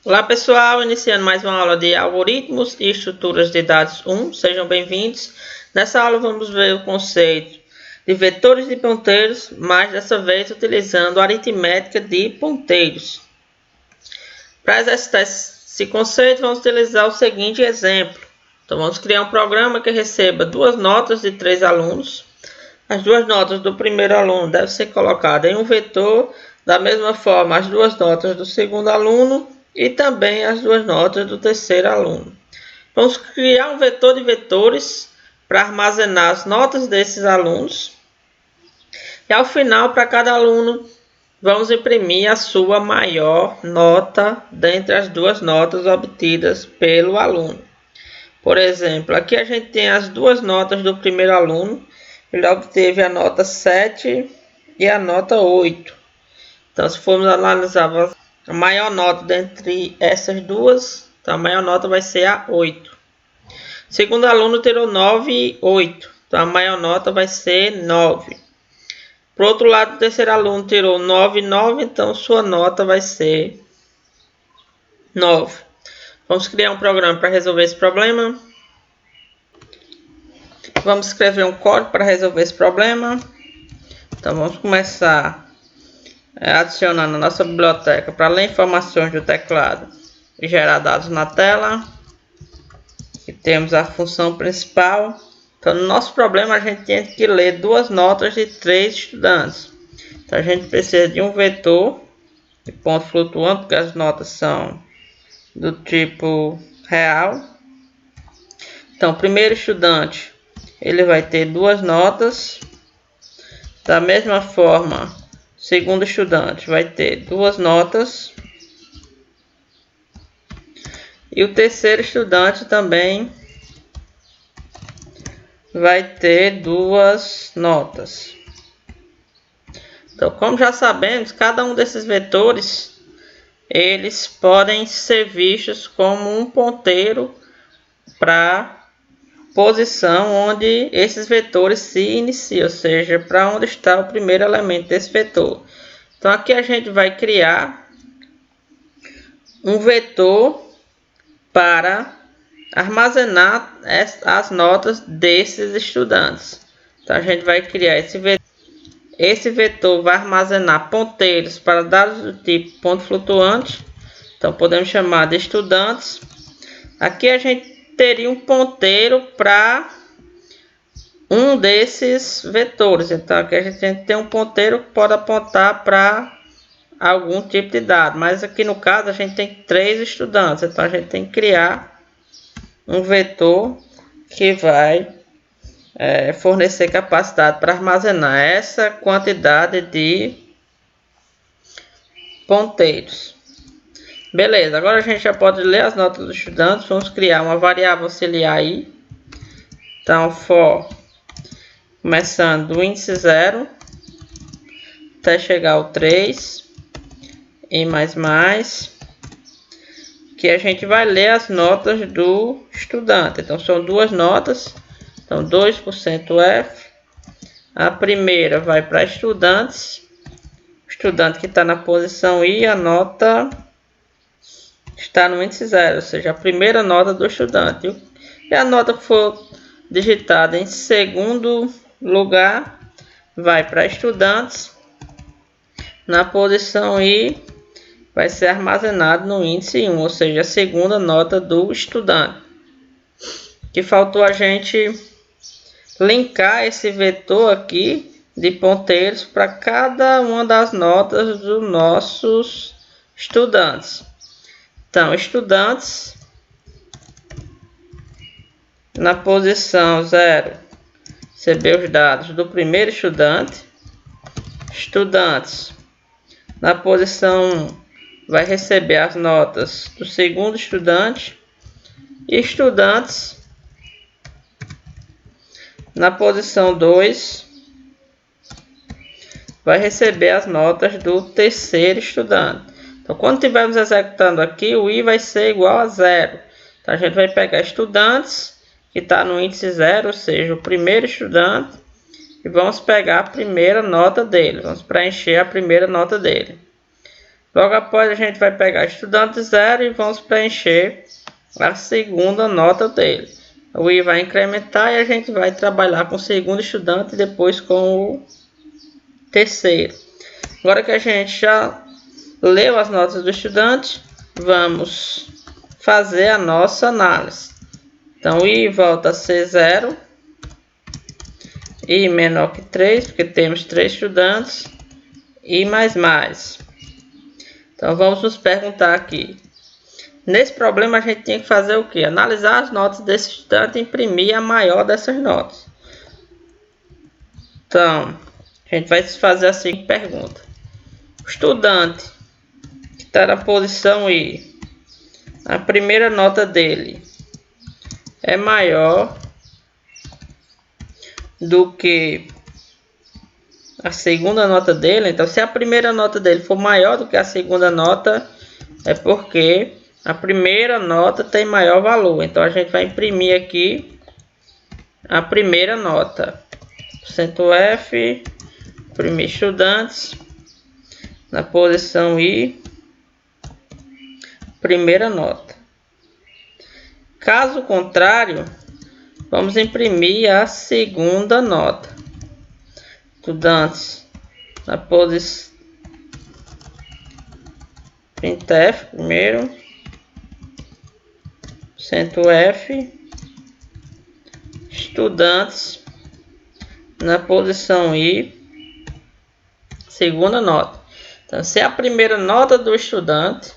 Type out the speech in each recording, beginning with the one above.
Olá pessoal, iniciando mais uma aula de algoritmos e estruturas de dados 1, sejam bem-vindos. Nessa aula vamos ver o conceito de vetores de ponteiros, mas dessa vez utilizando a aritmética de ponteiros. Para exercitar esse conceito vamos utilizar o seguinte exemplo. Então vamos criar um programa que receba duas notas de 3 alunos. As duas notas do primeiro aluno devem ser colocadas em um vetor, da mesma forma as duas notas do segundo aluno e também as duas notas do terceiro aluno. Vamos criar um vetor de vetores para armazenar as notas desses alunos. E ao final, para cada aluno, vamos imprimir a sua maior nota dentre as duas notas obtidas pelo aluno. Por exemplo, aqui a gente tem as duas notas do primeiro aluno. Ele obteve a nota 7 e a nota 8. Então, se formos analisar a maior nota dentre essas duas, então a maior nota vai ser a 8. O segundo aluno tirou 9 e 8. Então, a maior nota vai ser 9. Por outro lado, o terceiro aluno tirou 9 e 9. Então, sua nota vai ser 9. Vamos criar um programa para resolver esse problema. Vamos escrever um código para resolver esse problema. Então, vamos começar adicionando a nossa biblioteca para ler informações do teclado e gerar dados na tela. E temos a função principal. Então, no nosso problema, a gente tem que ler duas notas de 3 estudantes. Então, a gente precisa de um vetor de ponto flutuante, porque as notas são do tipo real. Então, o primeiro estudante, ele vai ter duas notas. Da mesma forma, o segundo estudante vai ter duas notas. E o terceiro estudante também vai ter duas notas. Então, como já sabemos, cada um desses vetores, eles podem ser vistos como um ponteiro para posição onde esses vetores se iniciam, ou seja, para onde está o primeiro elemento desse vetor. Então, aqui a gente vai criar um vetor para armazenar as notas desses estudantes. Então, a gente vai criar esse vetor. Esse vetor vai armazenar ponteiros para dados do tipo ponto flutuante. Então, podemos chamar de estudantes. Aqui a gente teria um ponteiro para um desses vetores. Então, aqui a gente tem um ponteiro que pode apontar para algum tipo de dado. Mas aqui no caso a gente tem 3 estudantes. Então, a gente tem que criar um vetor que vai fornecer capacidade para armazenar essa quantidade de ponteiros. Beleza, agora a gente já pode ler as notas dos estudantes. Vamos criar uma variável auxiliar aí. Então, for, começando do índice 0 até chegar ao 3 e mais, que a gente vai ler as notas do estudante. Então, são duas notas. Então, 2% F. A primeira vai para estudantes. O estudante que está na posição I, a nota está no índice 0, ou seja, a primeira nota do estudante. E a nota que for digitada em segundo lugar vai para estudantes. Na posição I vai ser armazenado no índice 1, ou seja, a segunda nota do estudante. Que faltou a gente linkar esse vetor aqui de ponteiros para cada uma das notas dos nossos estudantes. Então, estudantes, na posição 0, receber os dados do primeiro estudante. Estudantes, na posição 1, vai receber as notas do segundo estudante. E estudantes, na posição 2, vai receber as notas do terceiro estudante. Então, quando estivermos executando aqui, o I vai ser igual a 0. Então, a gente vai pegar estudantes, que está no índice 0, ou seja, o primeiro estudante, e vamos pegar a primeira nota dele. Vamos preencher a primeira nota dele. Logo após a gente vai pegar estudante 0 e vamos preencher a segunda nota dele. O I vai incrementar e a gente vai trabalhar com o segundo estudante e depois com o terceiro. Agora que a gente já leu as notas do estudante, vamos fazer a nossa análise. Então, I volta a ser 0. I menor que 3, porque temos 3 estudantes. I mais. Então, vamos nos perguntar aqui. Nesse problema, a gente tinha que fazer o quê? Analisar as notas desse estudante e imprimir a maior dessas notas. Então, a gente vai fazer a seguinte pergunta. O estudante que está na posição I, a primeira nota dele é maior do que a segunda nota dele. Então, se a primeira nota dele for maior do que a segunda nota, é porque a primeira nota tem maior valor. Então, a gente vai imprimir aqui a primeira nota. %F, imprimir estudantes, na posição I, primeira nota. Caso contrário, vamos imprimir a segunda nota. Estudantes, na posição printf primeiro, %F, estudantes, na posição I, segunda nota. Então, se a primeira nota do estudante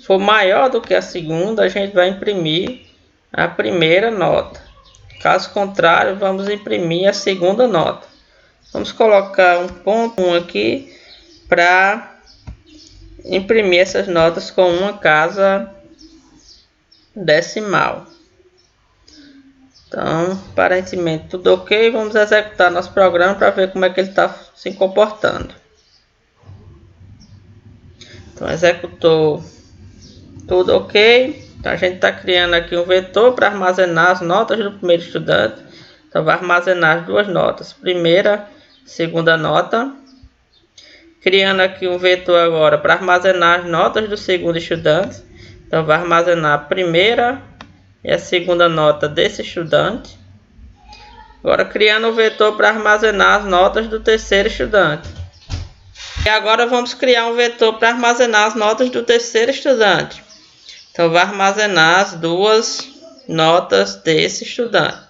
for maior do que a segunda, a gente vai imprimir a primeira nota. Caso contrário, vamos imprimir a segunda nota. Vamos colocar um ponto 1 aqui para imprimir essas notas com uma casa decimal. Então, aparentemente tudo ok. Vamos executar nosso programa para ver como é que ele está se comportando. Então, executou tudo ok. Então, a gente está criando aqui um vetor para armazenar as notas do primeiro estudante. Então, vai armazenar as duas notas, primeira e segunda nota. Criando aqui um vetor agora para armazenar as notas do segundo estudante. Então, vai armazenar a primeira e a segunda nota desse estudante. Agora, criando um vetor para armazenar as notas do terceiro estudante. E agora vamos criar um vetor para armazenar as notas do terceiro estudante. Então, vai armazenar as duas notas desse estudante.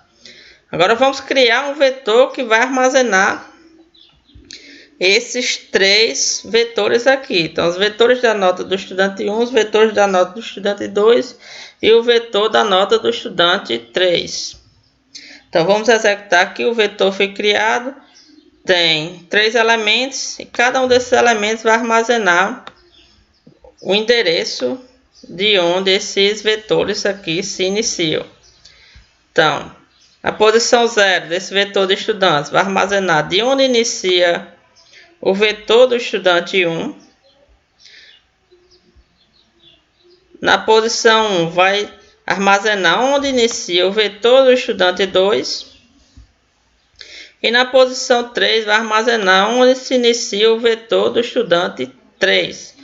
Agora, vamos criar um vetor que vai armazenar esses três vetores aqui. Então, os vetores da nota do estudante 1, os vetores da nota do estudante 2 e o vetor da nota do estudante 3. Então, vamos executar aqui. O vetor foi criado. Tem 3 elementos e cada um desses elementos vai armazenar o endereço de onde esses vetores aqui se iniciam. Então, a posição 0 desse vetor de estudantes vai armazenar de onde inicia o vetor do estudante 1. Na posição 1 vai armazenar onde inicia o vetor do estudante 2. E na posição 3 vai armazenar onde se inicia o vetor do estudante 3.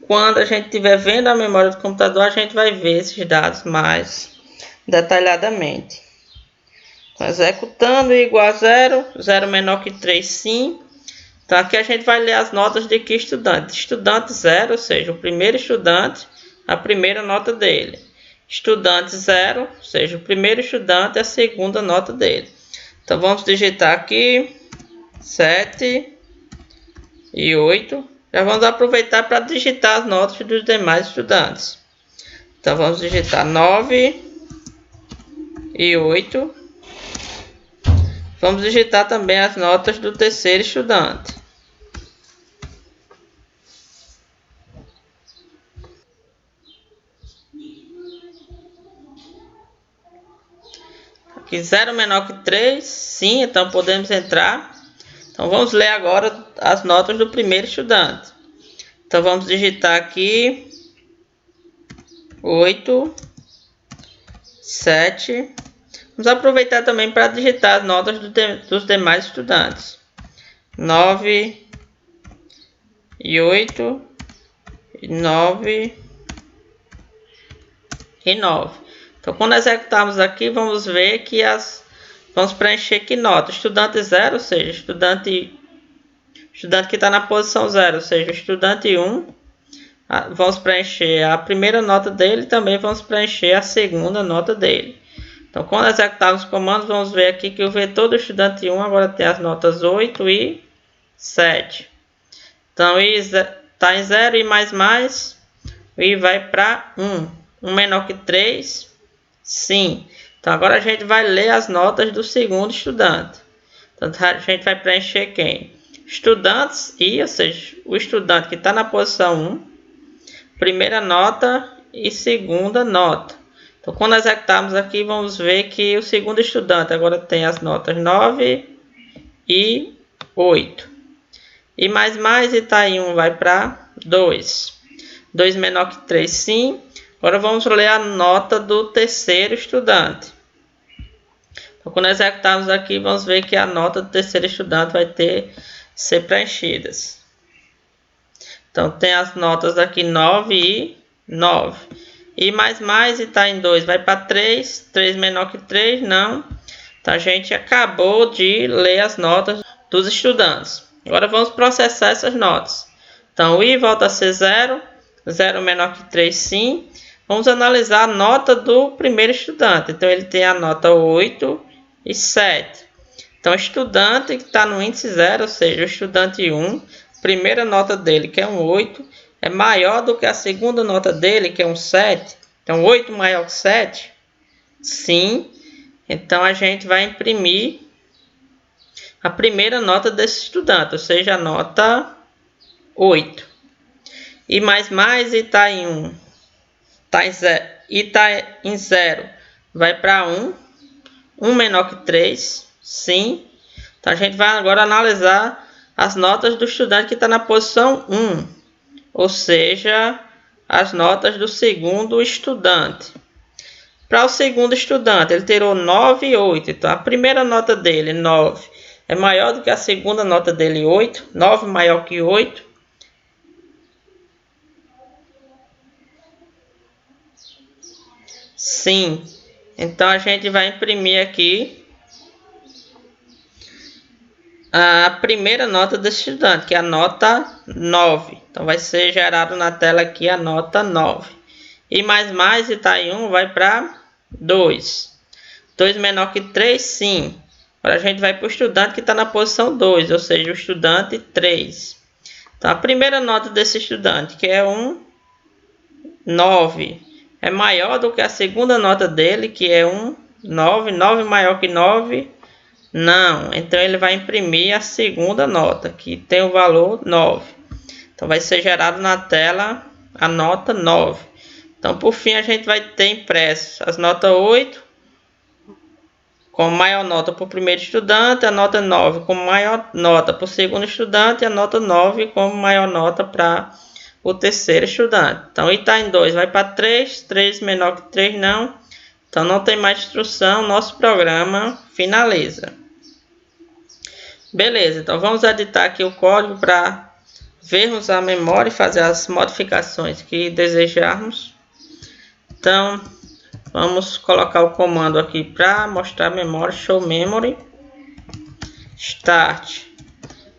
Quando a gente estiver vendo a memória do computador, a gente vai ver esses dados mais detalhadamente. Então, executando igual a 0, 0 menor que 3, sim. Então, aqui a gente vai ler as notas de que estudante? Estudante 0, ou seja, o primeiro estudante, a primeira nota dele. Estudante 0, ou seja, o primeiro estudante, a segunda nota dele. Então, vamos digitar aqui 7 e 8. Já vamos aproveitar para digitar as notas dos demais estudantes. Então, vamos digitar 9 e 8. Vamos digitar também as notas do terceiro estudante. Aqui 0 menor que 3, sim, então podemos entrar. Então vamos ler agora as notas do primeiro estudante. Então vamos digitar aqui 8, 7. Vamos aproveitar também para digitar as notas dos demais estudantes. 9 e 8. 9 e 9. Então, quando executarmos aqui, vamos ver que vamos preencher que nota. Estudante 0, ou seja, estudante que está na posição 0, ou seja, estudante 1. Vamos preencher a primeira nota dele e também vamos preencher a segunda nota dele. Então, quando executarmos os comandos, vamos ver aqui que o vetor do estudante 1 agora tem as notas 8 e 7. Então, i está em 0 e mais, o i vai para 1. 1 menor que 3, sim. Então, agora a gente vai ler as notas do segundo estudante. Então, a gente vai preencher quem? Estudantes i, ou seja, o estudante que está na posição 1. Primeira nota e segunda nota. Então, quando executarmos aqui, vamos ver que o segundo estudante agora tem as notas 9 e 8. E mais, e tá em 1 vai para 2. 2 menor que 3, sim. Agora vamos ler a nota do terceiro estudante. Então, quando executarmos aqui, vamos ver que a nota do terceiro estudante vai ser preenchidas. Então, tem as notas aqui 9 e 9. E mais, e está em 2. Vai para 3. 3 menor que 3, não. Então, a gente acabou de ler as notas dos estudantes. Agora, vamos processar essas notas. Então, o i volta a ser 0. 0 menor que 3, sim. Vamos analisar a nota do primeiro estudante. Então, ele tem a nota 8 e 7. Então, o estudante que está no índice 0, ou seja, o estudante 1... primeira nota dele, que é um 8, é maior do que a segunda nota dele, que é um 7. Então, 8 maior que 7? Sim. Então, a gente vai imprimir a primeira nota desse estudante, ou seja, a nota 8. E mais, e está em 1. E está em 0. Vai para 1. 1 menor que 3. Sim. Então, a gente vai agora analisar as notas do estudante que está na posição 1, ou seja, as notas do segundo estudante. Para o segundo estudante, ele tirou 9 e 8, então a primeira nota dele, 9, é maior do que a segunda nota dele, 8, 9 maior que 8. Sim, então a gente vai imprimir aqui a primeira nota desse estudante, que é a nota 9. Então, vai ser gerado na tela aqui a nota 9. E mais, e está em 1, vai para 2. 2 menor que 3, sim. Agora, a gente vai para o estudante que está na posição 2, ou seja, o estudante 3. Então, a primeira nota desse estudante, que é um 9, é maior do que a segunda nota dele, que é um 9. 9 maior que 9, não, então ele vai imprimir a segunda nota, que tem o valor 9. Então, vai ser gerado na tela a nota 9. Então, por fim, a gente vai ter impresso as notas 8, com maior nota para o primeiro estudante, a nota 9 como maior nota para o segundo estudante, e a nota 9 como maior nota para o terceiro estudante. Então, i está em 2, vai para 3, 3 menor que 3, não. Então, não tem mais instrução, nosso programa finaliza. Beleza, então vamos editar aqui o código para vermos a memória e fazer as modificações que desejarmos. Então, vamos colocar o comando aqui para mostrar a memória, show memory, start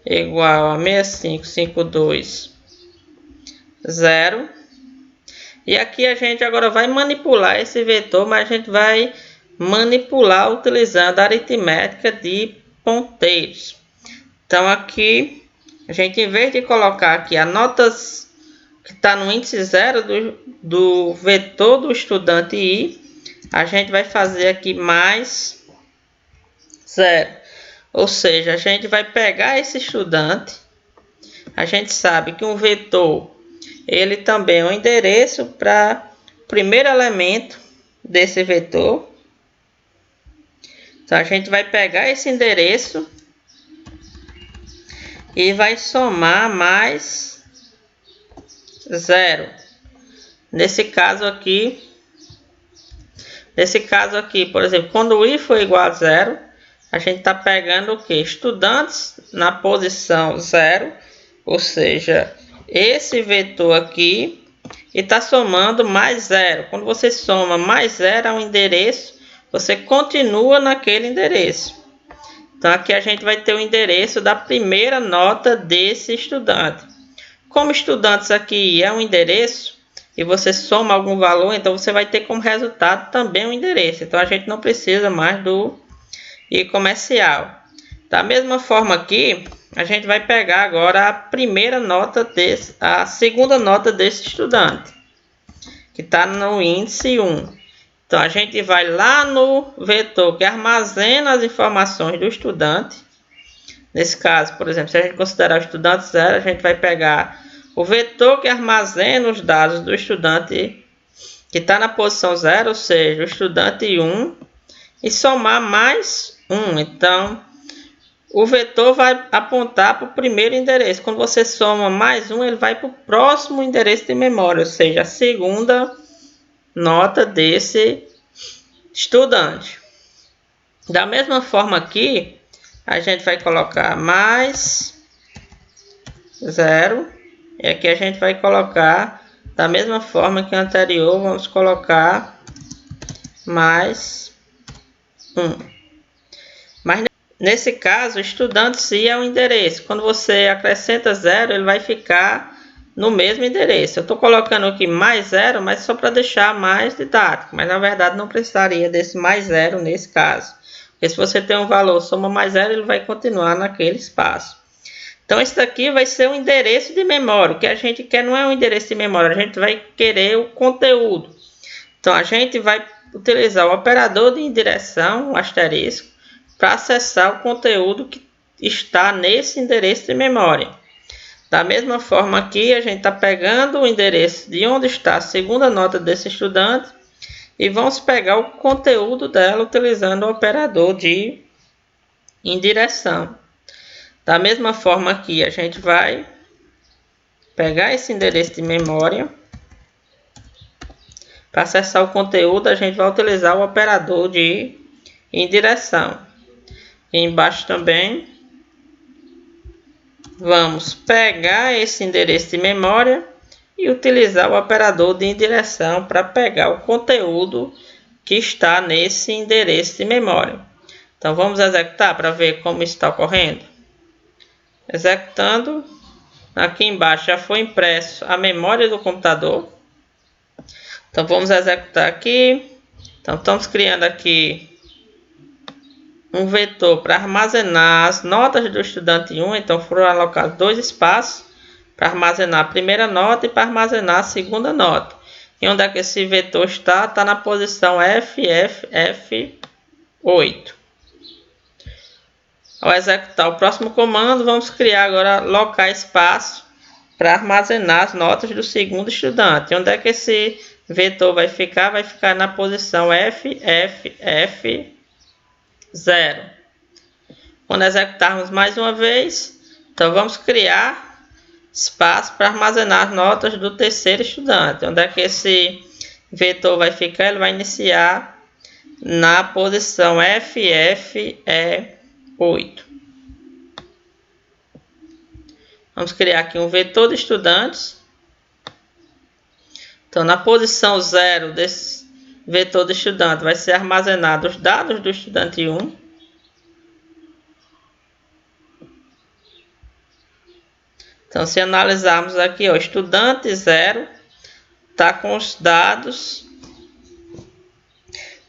igual a 6552, 0. E aqui a gente agora vai manipular esse vetor, mas a gente vai manipular utilizando a aritmética de ponteiros. Então, aqui, a gente, em vez de colocar aqui as notas que está no índice 0 do vetor do estudante i, a gente vai fazer aqui mais 0. Ou seja, a gente vai pegar esse estudante. A gente sabe que um vetor, ele também é um endereço para o primeiro elemento desse vetor. Então, a gente vai pegar esse endereço e vai somar mais 0. Nesse caso aqui, por exemplo, quando o i for igual a 0, a gente está pegando o que? Estudantes na posição 0, ou seja, esse vetor aqui e está somando mais 0. Quando você soma mais 0 ao endereço, você continua naquele endereço. Então aqui a gente vai ter o endereço da primeira nota desse estudante. Como estudantes aqui é um endereço e você soma algum valor, então você vai ter como resultado também um endereço. Então a gente não precisa mais do I comercial. Da mesma forma aqui, a gente vai pegar agora a primeira nota a segunda nota desse estudante, que está no índice 1. Então a gente vai lá no vetor que armazena as informações do estudante. Nesse caso, por exemplo, se a gente considerar o estudante 0, a gente vai pegar o vetor que armazena os dados do estudante que está na posição 0, ou seja, o estudante 1, e somar mais 1. Então, o vetor vai apontar para o primeiro endereço. Quando você soma mais 1, ele vai para o próximo endereço de memória, ou seja, a segunda nota desse estudante. Da mesma forma aqui, a gente vai colocar mais 0. E aqui a gente vai colocar, da mesma forma que o anterior, vamos colocar mais 1. Mas nesse caso, o estudante sim é um endereço. Quando você acrescenta 0, ele vai ficar no mesmo endereço. Eu estou colocando aqui mais 0, mas só para deixar mais didático. Mas na verdade não precisaria desse mais 0 nesse caso. Porque se você tem um valor, soma mais 0, ele vai continuar naquele espaço. Então, esse daqui vai ser um endereço de memória. O que a gente quer não é um endereço de memória, a gente vai querer o conteúdo. Então, a gente vai utilizar o operador de indireção, o asterisco, para acessar o conteúdo que está nesse endereço de memória. Da mesma forma aqui, a gente está pegando o endereço de onde está a segunda nota desse estudante e vamos pegar o conteúdo dela utilizando o operador de indireção. Da mesma forma aqui, a gente vai pegar esse endereço de memória. Para acessar o conteúdo, a gente vai utilizar o operador de indireção. E embaixo também, vamos pegar esse endereço de memória e utilizar o operador de indireção para pegar o conteúdo que está nesse endereço de memória. Então, vamos executar para ver como está ocorrendo. Executando, aqui embaixo já foi impresso a memória do computador. Então vamos executar aqui. Então estamos criando aqui um vetor para armazenar as notas do estudante 1. Então foram alocados 2 espaços para armazenar a primeira nota e para armazenar a segunda nota. E onde é que esse vetor está? Está na posição FFF8. Ao executar o próximo comando, vamos criar agora local espaço para armazenar as notas do segundo estudante. E onde é que esse vetor vai ficar? Vai ficar na posição FFF0. Quando executarmos mais uma vez, então vamos criar espaço para armazenar as notas do terceiro estudante. Onde é que esse vetor vai ficar? Ele vai iniciar na posição FFE8. Vamos criar aqui um vetor de estudantes. Então, na posição 0 desse vetor de estudante, vai ser armazenado os dados do estudante 1. Então, se analisarmos aqui, o estudante 0 está com os dados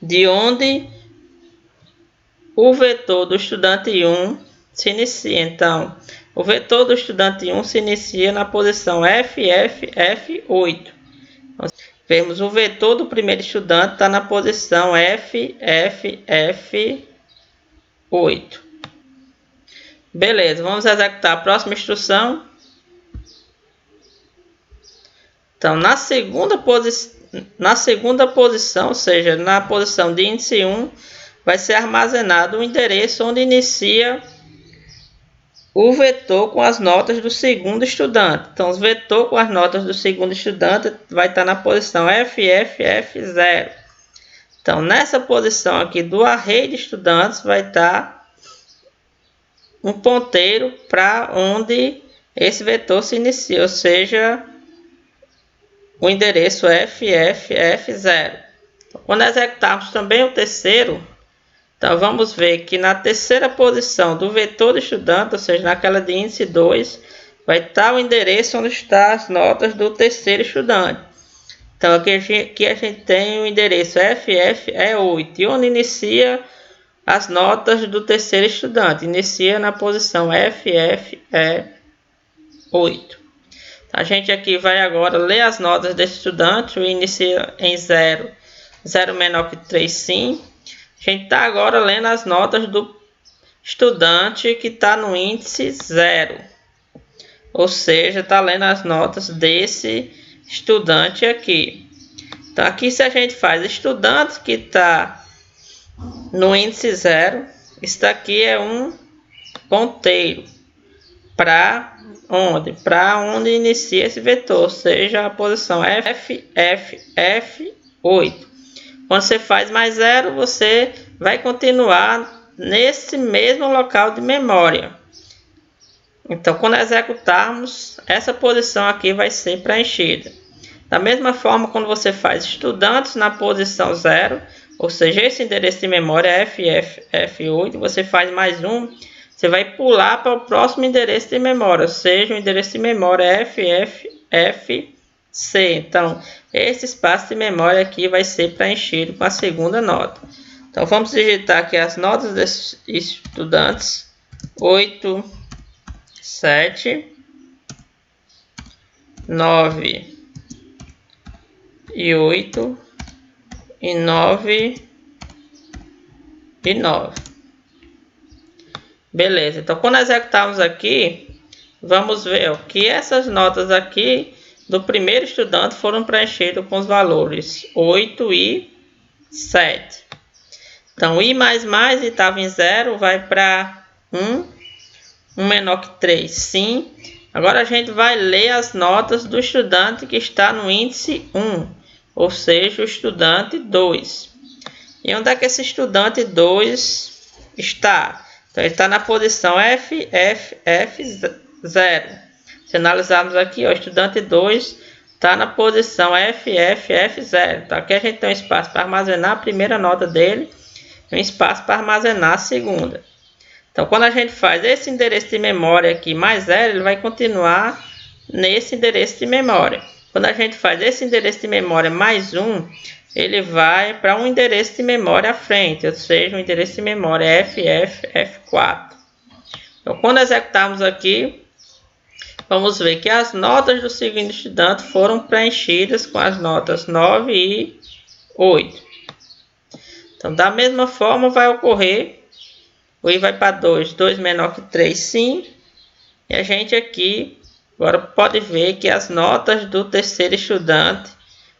de onde o vetor do estudante 1 se inicia. Então, o vetor do estudante 1 se inicia na posição FFF8. Então, vemos o vetor do primeiro estudante está na posição FFF8. Beleza, vamos executar a próxima instrução. Então, na segunda posição, ou seja, na posição de índice 1, vai ser armazenado o endereço onde inicia o vetor com as notas do segundo estudante. Então, o vetor com as notas do segundo estudante vai estar na posição FFF0. Então, nessa posição aqui do array de estudantes vai estar um ponteiro para onde esse vetor se inicia, ou seja, o endereço FFF0. Então, quando executarmos também o terceiro, então vamos ver que na terceira posição do vetor do estudante, ou seja, naquela de índice 2, vai estar o endereço onde estão as notas do terceiro estudante. Então aqui a gente tem o endereço FF8, e onde inicia as notas do terceiro estudante. Inicia na posição FFE8. A gente aqui vai agora ler as notas desse estudante. O inicia em 0, 0 menor que 3, sim. A gente está agora lendo as notas do estudante que está no índice 0. Ou seja, está lendo as notas desse estudante aqui. Então aqui, se a gente faz estudante que está no índice 0, isso daqui é um ponteiro para onde? Para onde inicia esse vetor, ou seja, a posição FFF8. Quando você faz mais 0, você vai continuar nesse mesmo local de memória. Então, quando executarmos, essa posição aqui vai ser preenchida. Da mesma forma, quando você faz estudantes na posição 0, ou seja, esse endereço de memória é FFF8, você faz mais um, você vai pular para o próximo endereço de memória, ou seja, o endereço de memória FFFC. Então, esse espaço de memória aqui vai ser preenchido com a segunda nota. Então, vamos digitar aqui as notas desses estudantes: 8, 7, 9 e 8 e 9 e 9. Beleza, então quando executarmos aqui, vamos ver ó, que essas notas aqui do primeiro estudante foram preenchidas com os valores 8 e 7. Então, I++ estava em 0, vai para 1. 1 menor que 3, sim. Agora a gente vai ler as notas do estudante que está no índice 1, ou seja, o estudante 2. E onde é que esse estudante 2 está? Então, ele está na posição FFF0. Se analisarmos aqui, ó, o estudante 2 está na posição FFF0. Então, aqui a gente tem um espaço para armazenar a primeira nota dele e um espaço para armazenar a segunda. Então, quando a gente faz esse endereço de memória aqui mais 0, ele vai continuar nesse endereço de memória. Quando a gente faz esse endereço de memória mais 1, ele vai para um endereço de memória à frente, ou seja, um endereço de memória FFF4. Então, quando executarmos aqui, vamos ver que as notas do segundo estudante foram preenchidas com as notas 9 e 8. Então, da mesma forma, vai ocorrer. O I vai para 2, 2 menor que 3, sim. E a gente aqui agora pode ver que as notas do terceiro estudante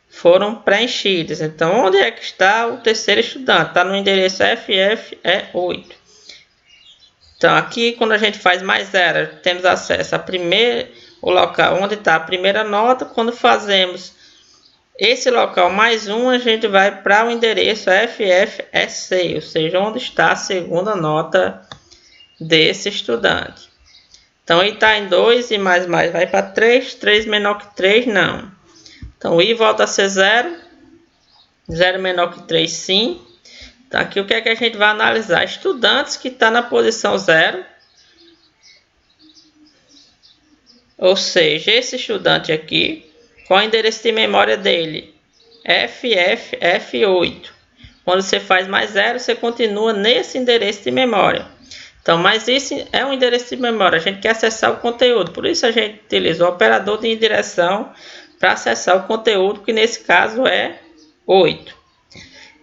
foram preenchidas. Então, onde é que está o terceiro estudante? Está no endereço FFE8. Então, aqui, quando a gente faz mais 0, temos acesso ao local onde está a primeira nota. Quando fazemos esse local mais 1, a gente vai para o endereço FFSC, ou seja, onde está a segunda nota desse estudante. Então, I está em 2 e mais vai para 3, 3 menor que 3, não. Então, I volta a ser 0, 0 menor que 3, sim. Então, aqui o que é que a gente vai analisar? Estudantes que estão na posição 0, ou seja, esse estudante aqui, qual é o endereço de memória dele? FFF8. Quando você faz mais 0, você continua nesse endereço de memória. Então, mas isso é um endereço de memória. A gente quer acessar o conteúdo. Por isso a gente utiliza o operador de indireção para acessar o conteúdo, que nesse caso é 8.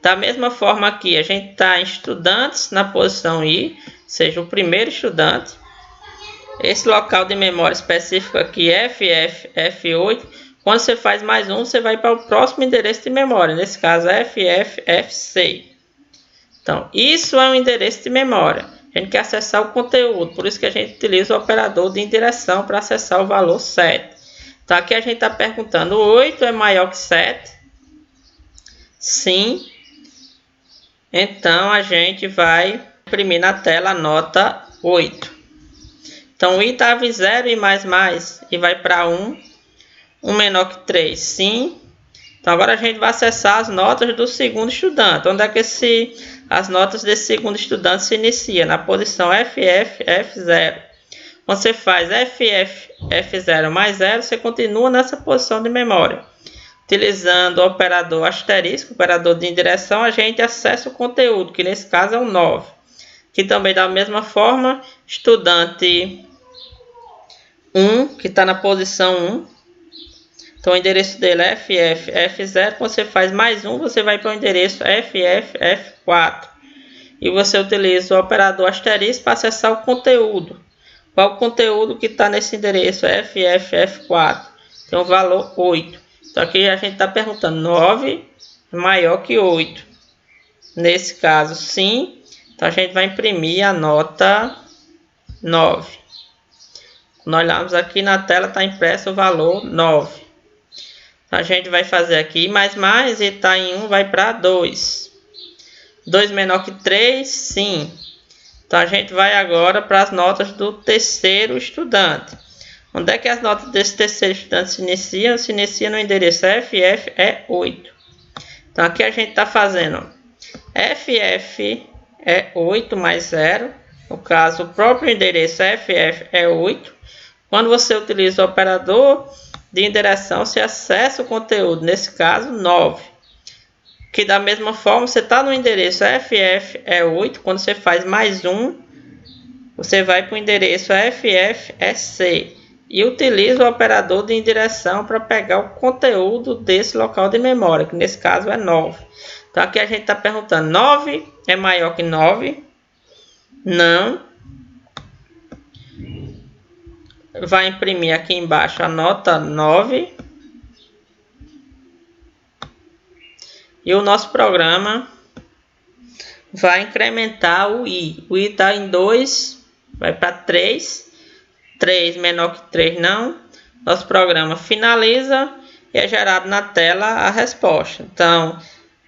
Da mesma forma aqui, a gente está em estudantes na posição I, seja o primeiro estudante. Esse local de memória específico aqui é FFF8. Quando você faz mais 1, você vai para o próximo endereço de memória. Nesse caso é FFFC. Então, isso é um endereço de memória. A gente quer acessar o conteúdo. Por isso que a gente utiliza o operador de indireção para acessar o valor 7. Então, aqui a gente está perguntando: 8 é maior que 7? Sim. Então, a gente vai imprimir na tela a nota 8. Então, o I estava em 0 e mais, e vai para 1. 1 menor que 3, sim. Então, agora a gente vai acessar as notas do segundo estudante. Onde é que as notas desse segundo estudante se iniciam? Na posição FF, F0. Quando você faz FF, F0 mais 0, você continua nessa posição de memória. Utilizando o operador asterisco, operador de indireção, a gente acessa o conteúdo, que nesse caso é o 9. Que também da mesma forma, estudante 1, que está na posição 1. Então o endereço dele é FF, F0. Quando você faz mais 1, você vai para o endereço FF, F4. E você utiliza o operador asterisco para acessar o conteúdo. Qual o conteúdo que está nesse endereço? FF, F4. Tem o valor 8. Então aqui a gente está perguntando 9 é maior que 8. Nesse caso, sim. Então a gente vai imprimir a nota 9. Nós olhamos aqui na tela, está impresso o valor 9. Então a gente vai fazer aqui mais e está em 1, vai para 2. 2 menor que 3, sim. Então a gente vai agora para as notas do terceiro estudante. Onde é que as notas desse terceiro estudante se iniciam? Se inicia no endereço FF é 8. Então aqui a gente está fazendo FF é 8 mais 0. No caso, o próprio endereço FF é 8. Quando você utiliza o operador de indireção, você acessa o conteúdo, nesse caso 9. Que da mesma forma, você está no endereço FF é 8. Quando você faz mais 1, você vai para o endereço FF é C. E utiliza o operador de indireção para pegar o conteúdo desse local de memória, que nesse caso é 9. Então aqui a gente está perguntando, 9 é maior que 9? Não. Vai imprimir aqui embaixo a nota 9. E o nosso programa vai incrementar o I. O I está em 2, vai para 3. 3 menor que 3 não. Nosso programa finaliza e é gerado na tela a resposta. Então,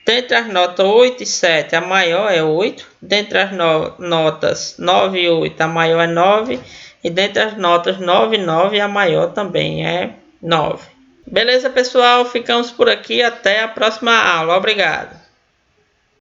dentre as notas 8 e 7, a maior é 8. Dentre as notas 9 e 8, a maior é 9. E dentre as notas 9 e 9, a maior também é 9. Beleza, pessoal? Ficamos por aqui. Até a próxima aula. Obrigado.